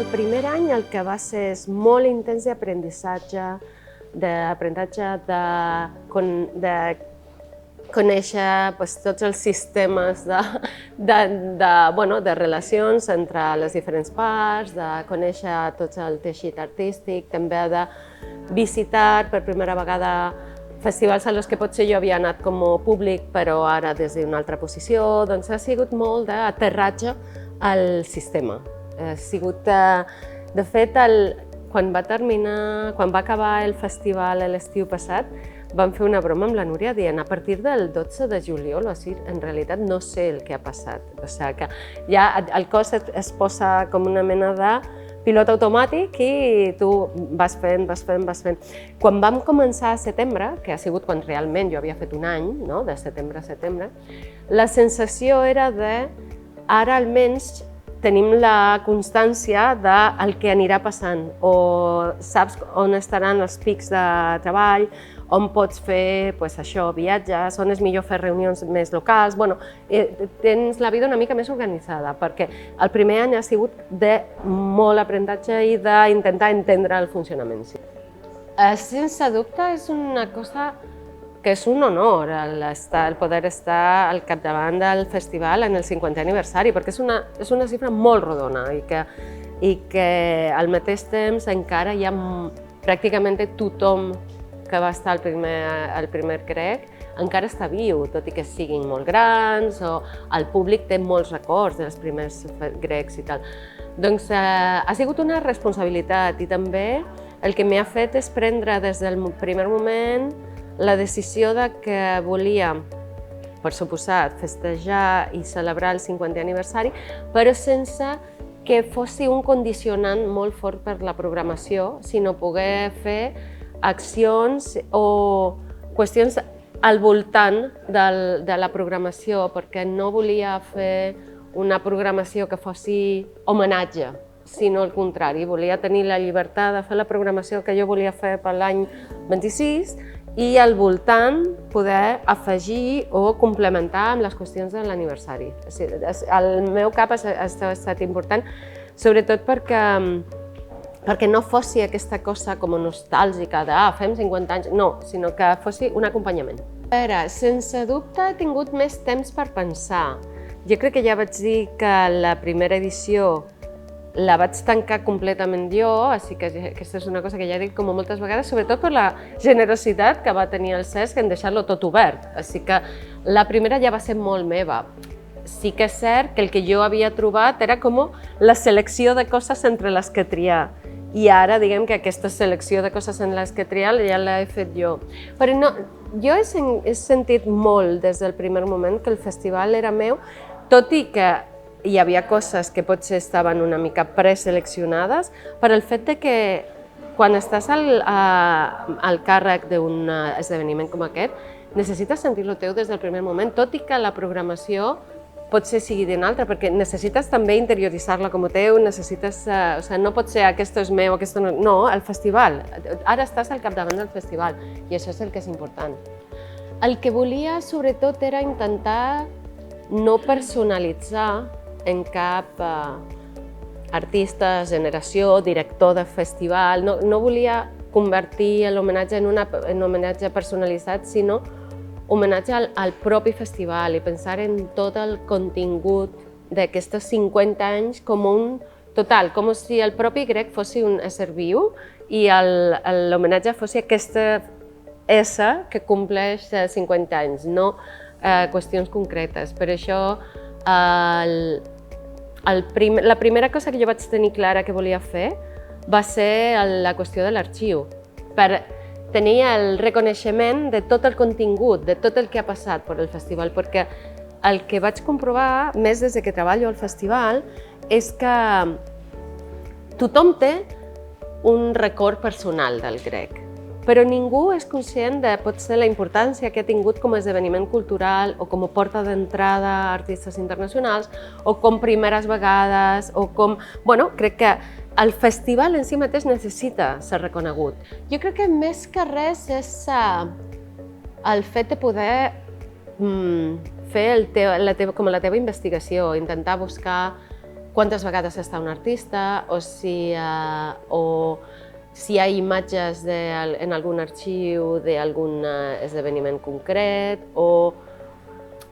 el primer any el que va ser és molt intens d'aprenentatge, de conèixer tots els sistemes de relacions entre les diferents parts, de conèixer tot el teixit artístic, també de visitar per primera vegada festivals als que potser jo havia anat com a públic, però ara des d'una altra posició. Doncs ha sigut molt d'aterratge al sistema. Ha sigut, de fet, quan va acabar el festival l'estiu passat, vam fer una broma amb la Núria dient a partir del 12 de juliol, o sigui, en realitat no sé el que ha passat. O sigui que ja el cos es posa com una mena de pilot automàtic i tu vas fent. Quan vam començar a setembre, que ha sigut quan realment jo havia fet un any, no? De setembre a setembre, la sensació era de ara almenys tenim la constància del que anirà passant, o saps on estaran els pics de treball, on pots fer viatges, on és millor fer reunions més locals. Tens la vida una mica més organitzada, perquè el primer any ha sigut de molt aprenentatge i d'intentar entendre el funcionament. Sense dubte és una cosa que és un honor el poder estar al capdavant del festival en el 50è aniversari, perquè és una xifra molt rodona i que al mateix temps encara hi ha pràcticament tothom que va estar al primer grec encara està viu, tot i que siguin molt grans, o el públic té molts records dels primers grecs i tal. Doncs ha sigut una responsabilitat i també el que m'ha fet és prendre des del primer moment la decisió que volia, per suposat, festejar i celebrar el 50è aniversari, però sense que fossi un condicionant molt fort per la programació, sinó poder fer accions o qüestions al voltant de la programació, perquè no volia fer una programació que fossi homenatge, sinó al contrari, volia tenir la llibertat de fer la programació que jo volia fer per l'any 26 i al voltant poder afegir o complementar amb les qüestions de l'aniversari. Al meu cap ha estat important, sobretot perquè no fossi aquesta cosa com nostàlgica de fem 50 anys, no, sinó que fossi un acompanyament. Sense dubte he tingut més temps per pensar. Jo crec que ja vaig dir que la primera edició la vaig tancar completament jo, així que aquesta és una cosa que ja he dit com moltes vegades, sobretot per la generositat que va tenir el Cesc en deixar-lo tot obert. Així que la primera ja va ser molt meva. Sí que és cert que el que jo havia trobat era com la selecció de coses entre les que triar. I ara, diguem que aquesta selecció de coses en les que triar ja l'he fet jo. Però no, jo he sentit molt des del primer moment que el festival era meu, tot i que hi havia coses que potser estaven una mica preseleccionades, per el fet que quan estàs al càrrec d'un esdeveniment com aquest, necessites sentir-lo teu des del primer moment, tot i que la programació potser sigui d'un altre, perquè necessites també interioritzar-la com a teu, no pot ser aquest és meu, aquest no, no, el festival. Ara estàs al capdavant del festival i això és el que és important. El que volia sobretot era intentar no personalitzar en cap artista, generació, director de festival. No volia convertir l'homenatge en homenatge personalitzat, sinó homenatge al propi festival i pensar en tot el contingut d'aquests 50 anys com un total, com si el propi grec fos un ésser viu i l'homenatge fos aquesta ésser que compleix 50 anys, no qüestions concretes. Per això la primera cosa que jo vaig tenir clara que volia fer va ser la qüestió de l'arxiu, per tenir el reconeixement de tot el contingut, de tot el que ha passat per el festival, perquè el que vaig comprovar, més des que treballo al festival, és que tothom té un record personal del grec, però ningú és conscient de potser la importància que ha tingut com a esdeveniment cultural o com a porta d'entrada a artistes internacionals o com primeres vegades o com... crec que el festival en si mateix necessita ser reconegut. Jo crec que més que res és el fet de poder fer la teva investigació, intentar buscar quantes vegades està un artista o si hi ha imatges en algun arxiu d'algun esdeveniment concret o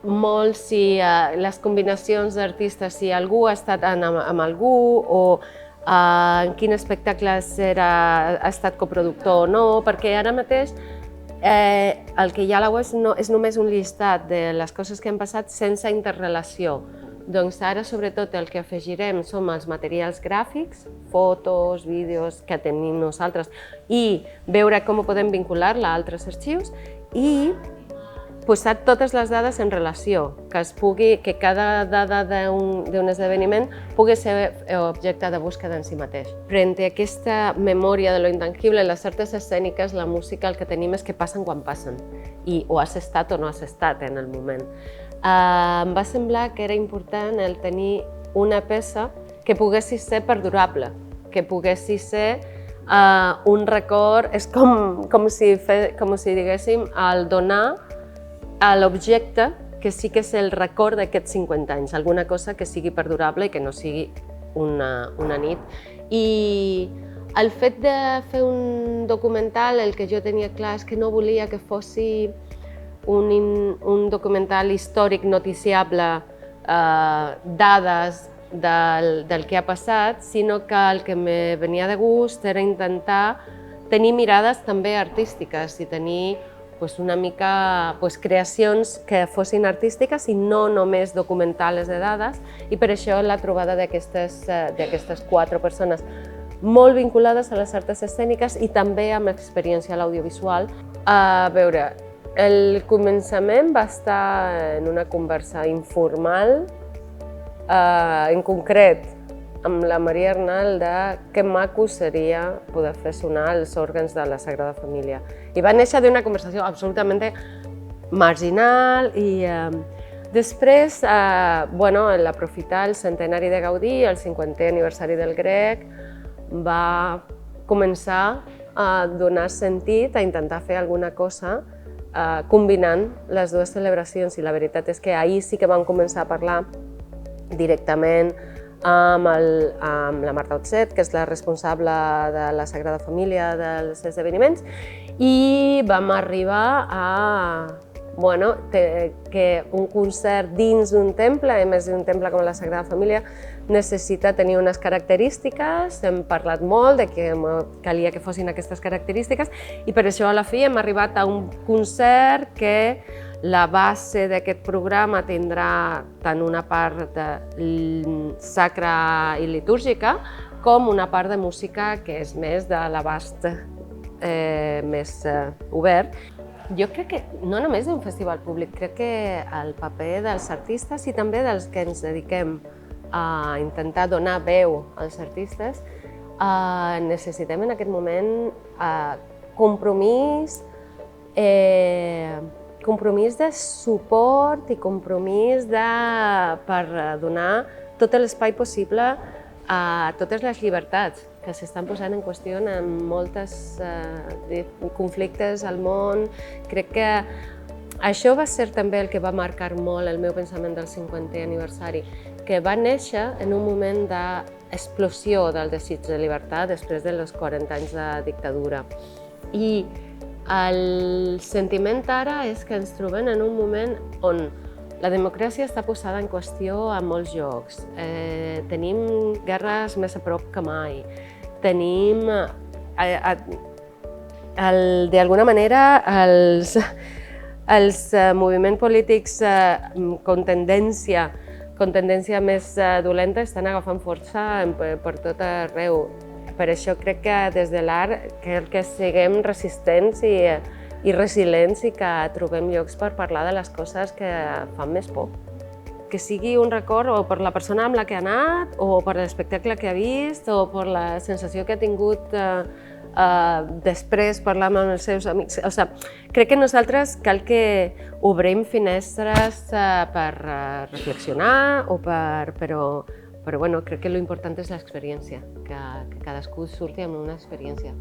molt si les combinacions d'artistes, si algú ha estat amb algú o en quin espectacles ha estat coproductor o no, perquè ara mateix el que hi ha a la web és només un llistat de les coses que han passat sense interrelació. Doncs ara, sobretot, el que afegirem són els materials gràfics, fotos, vídeos que tenim nosaltres i veure com ho podem vincular-la a altres arxius i posar totes les dades en relació, que cada dada d'un esdeveniment pugui ser objecte de búsqueda en si mateix. Frente a aquesta memòria de lo intangible, les arts escèniques, la música, el que tenim és que passen quan passen i o has estat o no has estat en el moment. Em va semblar que era important el tenir una peça que poguessi ser perdurable, que poguessi ser un record, és com si diguéssim el donar a l'objecte que sí que és el record d'aquests 50 anys, alguna cosa que sigui perdurable i que no sigui una nit. I el fet de fer un documental, el que jo tenia clar és que no volia que fossi un documental històric noticiable, dades del que ha passat, sinó que el que me venia de gust era intentar tenir mirades també artístiques i tenir una mica creacions que fossin artístiques i no només documentales de dades, i per això la trobada d'aquestes 4 persones molt vinculades a les arts escèniques i també amb experiència a l'audiovisual. A veure, el començament va estar en una conversa informal, en concret amb la Maria Arnal, de que maco seria poder fer sonar els òrgans de la Sagrada Família. I va néixer d'una conversació absolutament marginal i després, l'aprofitar el centenari de Gaudí, el 50è aniversari del Grec, va començar a donar sentit, a intentar fer alguna cosa combinant les dues celebracions, i la veritat és que ahir sí que vam començar a parlar directament amb la Marta Otset, que és la responsable de la Sagrada Família dels esdeveniments, i vam arribar a que un concert dins d'un temple, a més d'un temple com la Sagrada Família, necessita tenir unes característiques. Hem parlat molt de que calia que fossin aquestes característiques i per això a la fi hem arribat a un concert que la base d'aquest programa tindrà tant una part sacra i litúrgica com una part de música que és més de l'abast més obert. Jo crec que no només d'un festival públic, crec que el paper dels artistes i també dels que ens dediquem a intentar donar veu als artistes, necessitem en aquest moment compromís de suport i compromís per donar tot l'espai possible a totes les llibertats que s'estan posant en qüestió en molts conflictes al món. Crec que això va ser també el que va marcar molt el meu pensament del 50è aniversari, que va néixer en un moment d'explosió del desig de llibertat després dels 40 anys de dictadura. I el sentiment ara és que ens trobem en un moment on la democràcia està posada en qüestió a molts llocs. Tenim guerres més a prop que mai. Tenim, d'alguna manera, els moviments polítics con tendència més dolenta estan agafant força per tot arreu. Per això crec que des de l'art cal que siguem resistents i resilients i que trobem llocs per parlar de les coses que fan més por. Que sigui un record o per la persona amb la que ha anat, o per l'espectacle que ha vist, o per la sensació que ha tingut després parlant amb els seus amics. Crec que nosaltres cal que obrim finestres per reflexionar, però crec que l'important és l'experiència, que cadascú surti amb una experiència.